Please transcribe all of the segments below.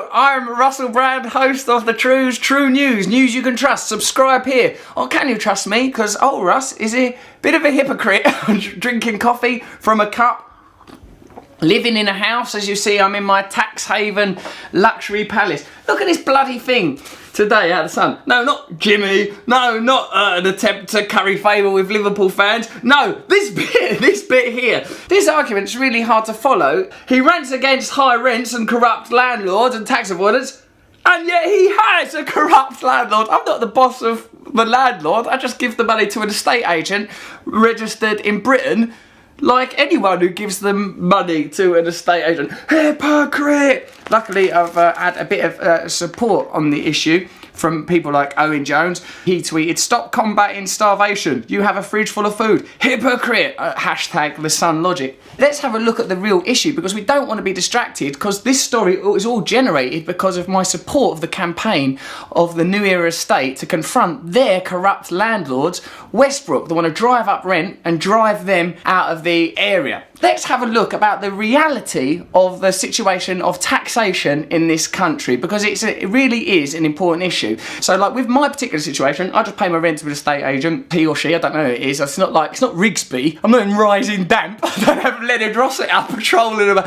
Hello, I'm Russell Brand, host of the Trews True News. News you can trust. Subscribe here. Or can you trust me? Because old Russ is a bit of a hypocrite. Drinking coffee from a cup. Living in a house, as you see, I'm in my tax haven luxury palace. Look at this bloody thing today out of the sun. No, not Jimmy. No, not an attempt to curry favour with Liverpool fans. No, this bit here. This argument's really hard to follow. He rants against high rents and corrupt landlords and tax avoidance, and yet he has a corrupt landlord. I'm not the boss of the landlord. I just give the money to an estate agent registered in Britain, like anyone who gives them money to an estate agent. Hypocrite! Luckily, I've had a bit of support on the issue from people like Owen Jones. He tweeted, "Stop combating starvation. You have a fridge full of food. Hypocrite!" Hashtag the Sun Logic. Let's have a look at the real issue, because we don't want to be distracted, because this story is all generated because of my support of the campaign of the New Era estate to confront their corrupt landlords, Westbrook. They want to drive up rent and drive them out of the area. Let's have a look about the reality of the situation of taxation in this country, because it really is an important issue. So, like with my particular situation, I just pay my rent to an estate agent, he or she, I don't know who it is. It's not Rigsby. I'm not in Rising Damp. I don't have Leonard Rossett out patrolling about,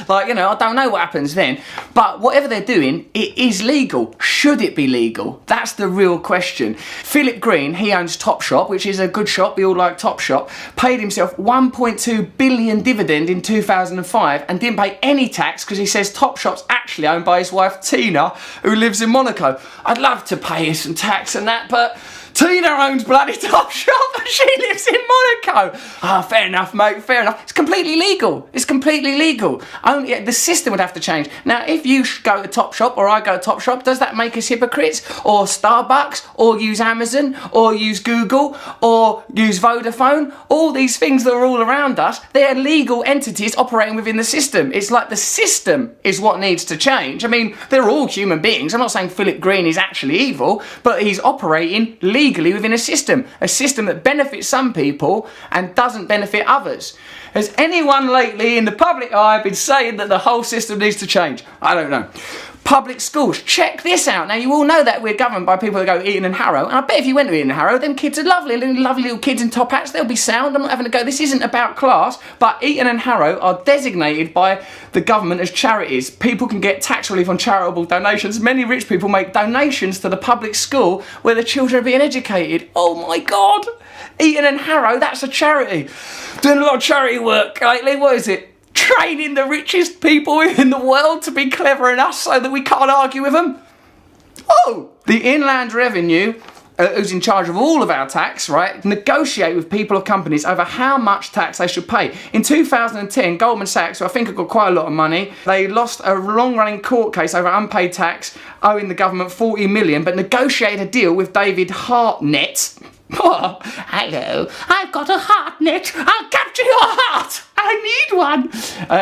like, you know, I don't know what happens then. But whatever they're doing, it is legal. Should it be legal? That's the real question. Philip Green, he owns Topshop, which is a good shop. We all like Topshop. Paid himself 1.2 billion dividend in 2005 and didn't pay any tax because he says Topshop's actually owned by his wife Tina, who lives in Monaco. I'd love to pay her some tax and that, but Tina owns bloody Topshop and she lives in Monaco. Ah, fair enough, mate, fair enough. It's completely legal. It's completely legal. Only the system would have to change. Now, if you go to Topshop or I go to Topshop, does that make us hypocrites? Or Starbucks? Or use Amazon? Or use Google? Or use Vodafone? All these things that are all around us, they're legal entities operating within the system. It's like the system is what needs to change. I mean, they're all human beings. I'm not saying Philip Green is actually evil, but he's operating legally within a system that benefits some people and doesn't benefit others. Has anyone lately in the public eye been saying that the whole system needs to change? I don't know. Public schools, check this out. Now, you all know that we're governed by people that go Eton and Harrow, and I bet if you went to Eton and Harrow, them kids are lovely little kids in top hats. They'll be sound. I'm not having a go. This isn't about class, but Eton and Harrow are designated by the government as charities. People can get tax relief on charitable donations. Many rich people make donations to the public school where the children are being educated. Oh my God. Eton and Harrow, that's a charity. Doing a lot of charity work lately. What is it? Training the richest people in the world to be clever enough so that we can't argue with them. Oh, the Inland Revenue, who's in charge of all of our tax, right, negotiate with people or companies over how much tax they should pay. In 2010, Goldman Sachs, who I think have got quite a lot of money, they lost a long-running court case over unpaid tax, owing the government 40 million, but negotiated a deal with David Hartnett. Oh, hello, I've got a heart net. I'll capture your heart. I need one.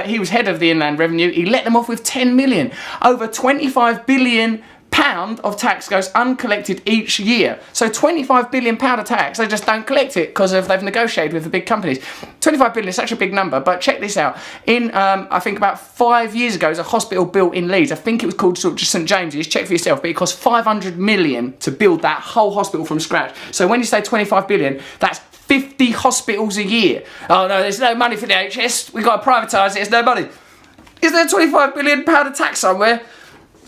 He was head of the Inland Revenue. He let them off with 10 million. Over 25 billion pound of tax goes uncollected each year. So 25 billion pound of tax, they just don't collect it because they've negotiated with the big companies. 25 billion is such a big number, but check this out. In, I think about 5 years ago, there's a hospital built in Leeds. I think it was called sort of just St James's. Check for yourself, but it cost 500 million to build that whole hospital from scratch. So when you say 25 billion, that's 50 hospitals a year. Oh no, there's no money for the NHS. We've got to privatise it. There's no money. Is there 25 billion pound of tax somewhere?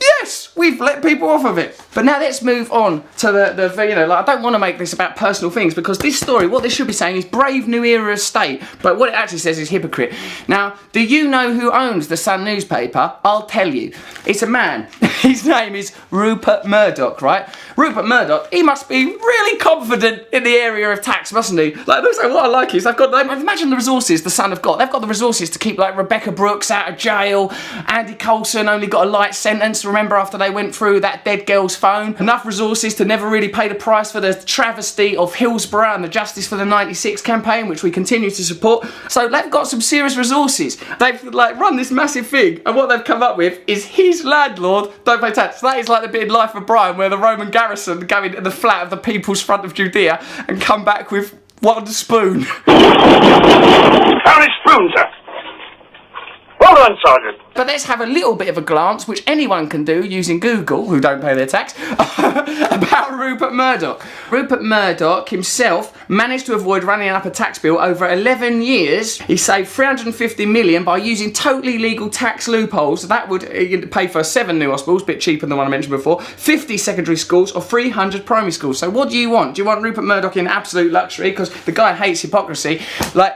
Yes, we've let people off of it. But now let's move on to the you know, like, I don't want to make this about personal things, because this story, what this should be saying is brave New Era estate, but what it actually says is hypocrite. Now, do you know who owns the Sun newspaper? I'll tell you. It's a man. His name is Rupert Murdoch, right? Rupert Murdoch, he must be really confident in the area of tax, mustn't he? Like, looks like what I like is they've got, like, imagine the resources the Sun have got. They've got the resources to keep, like, Rebecca Brooks out of jail. Andy Coulson only got a light sentence, remember, after they went through that dead girl's phone. Enough resources to never really pay the price for the travesty of Hillsborough and the Justice for the 96 campaign, which we continue to support. So they've got some serious resources. They've, like, run this massive thing, and what they've come up with is his landlord don't pay tax. That is like the bit in Life of Brian where the Roman garrison go into the flat of the People's Front of Judea and come back with one spoon. How many spoons, sir? Well done, Sergeant. But let's have a little bit of a glance, which anyone can do using Google, who don't pay their tax, about Rupert Murdoch. Rupert Murdoch himself managed to avoid running up a tax bill over 11 years. He saved $350 million by using totally legal tax loopholes. That would pay for 7 new hospitals, a bit cheaper than the one I mentioned before, 50 secondary schools or 300 primary schools. So what do you want? Do you want Rupert Murdoch in absolute luxury, because the guy hates hypocrisy,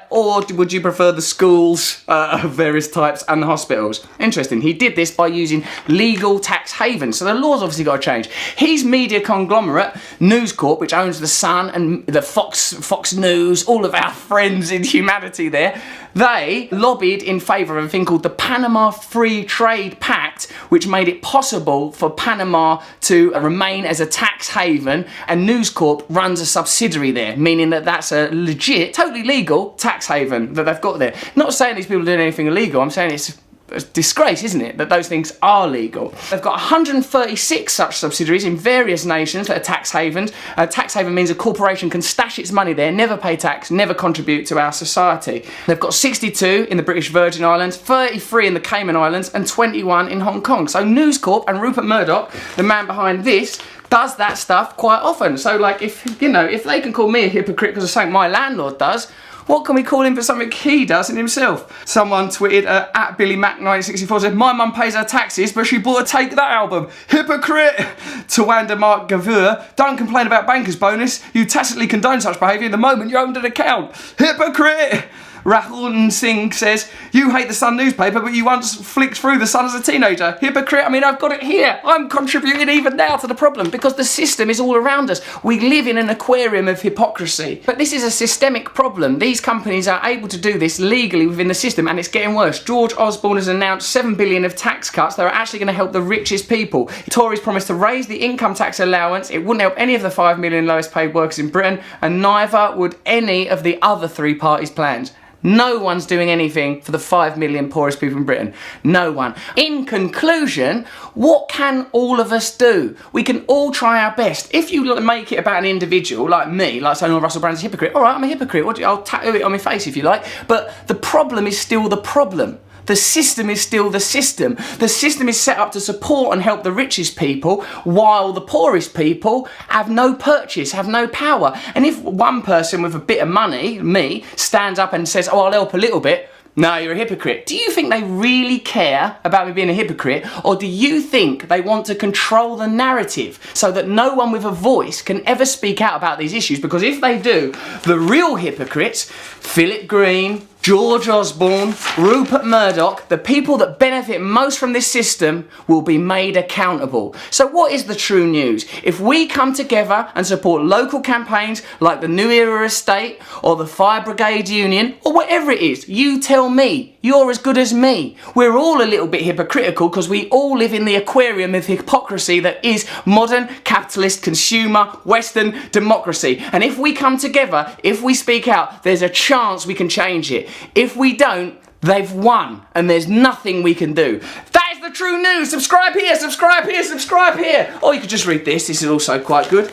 or would you prefer the schools of various types and the hospitals? Interesting. He did this by using legal tax havens. So the law's obviously got to change. His media conglomerate, News Corp, which owns the Sun and the Fox News, all of our friends in humanity there, they lobbied in favour of a thing called the Panama Free Trade Pact, which made it possible for Panama to remain as a tax haven, and News Corp runs a subsidiary there, meaning that that's a legit, totally legal tax haven that they've got there. Not saying these people are doing anything illegal, I'm saying it's a disgrace, isn't it, that those things are legal. They've got 136 such subsidiaries in various nations that are tax havens. A tax haven means a corporation can stash its money there, never pay tax, never contribute to our society. They've got 62 in the British Virgin Islands, 33 in the Cayman Islands, and 21 in Hong Kong. So News Corp and Rupert Murdoch, the man behind this, does that stuff quite often. So like, if they can call me a hypocrite because of something my landlord does, what can we call him for something he does in himself? Someone tweeted at BillyMac1964 said, my mum pays her taxes, but she bought a Take That album. Hypocrite! To Wanda Mark Gavur, don't complain about banker's bonus. You tacitly condone such behaviour the moment you opened an account. Hypocrite! Rahul Singh says, you hate the Sun newspaper, but you once flicked through the Sun as a teenager. Hypocrite, I mean, I've got it here. I'm contributing even now to the problem because the system is all around us. We live in an aquarium of hypocrisy. But this is a systemic problem. These companies are able to do this legally within the system, and it's getting worse. George Osborne has announced $7 billion of tax cuts that are actually going to help the richest people. The Tories promised to raise the income tax allowance. It wouldn't help any of the 5 million lowest paid workers in Britain, and neither would any of the other three parties' plans. No one's doing anything for the 5 million poorest people in Britain. No one. In conclusion, what can all of us do? We can all try our best. If you make it about an individual, like me, like saying, oh, Russell Brand's a hypocrite. All right, I'm a hypocrite. I'll tattoo it on my face if you like. But the problem is still the problem. The system is still the system. The system is set up to support and help the richest people, while the poorest people have no purchase, have no power. And if one person with a bit of money, me, stands up and says, oh, I'll help a little bit, no, you're a hypocrite. Do you think they really care about me being a hypocrite, or do you think they want to control the narrative so that no one with a voice can ever speak out about these issues? Because if they do, the real hypocrites, Philip Green, George Osborne, Rupert Murdoch, the people that benefit most from this system, will be made accountable. So what is the true news? If we come together and support local campaigns like the New Era Estate or the Fire Brigade Union or whatever it is, you tell me. You're as good as me. We're all a little bit hypocritical because we all live in the aquarium of hypocrisy that is modern, capitalist, consumer, Western democracy. And if we come together, if we speak out, there's a chance we can change it. If we don't, they've won and there's nothing we can do. That is the true news. Subscribe here, subscribe here, subscribe here. Or you could just read this. This is also quite good.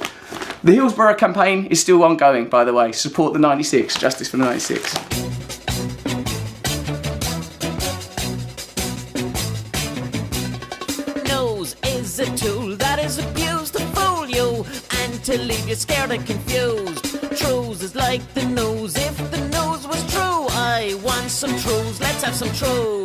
The Hillsborough campaign is still ongoing, by the way. Support the 96, Justice for the 96. Is a tool that is abused to fool you and to leave you scared and confused. Trews is like the news. If the news was true, I want some Trews. Let's have some Trews.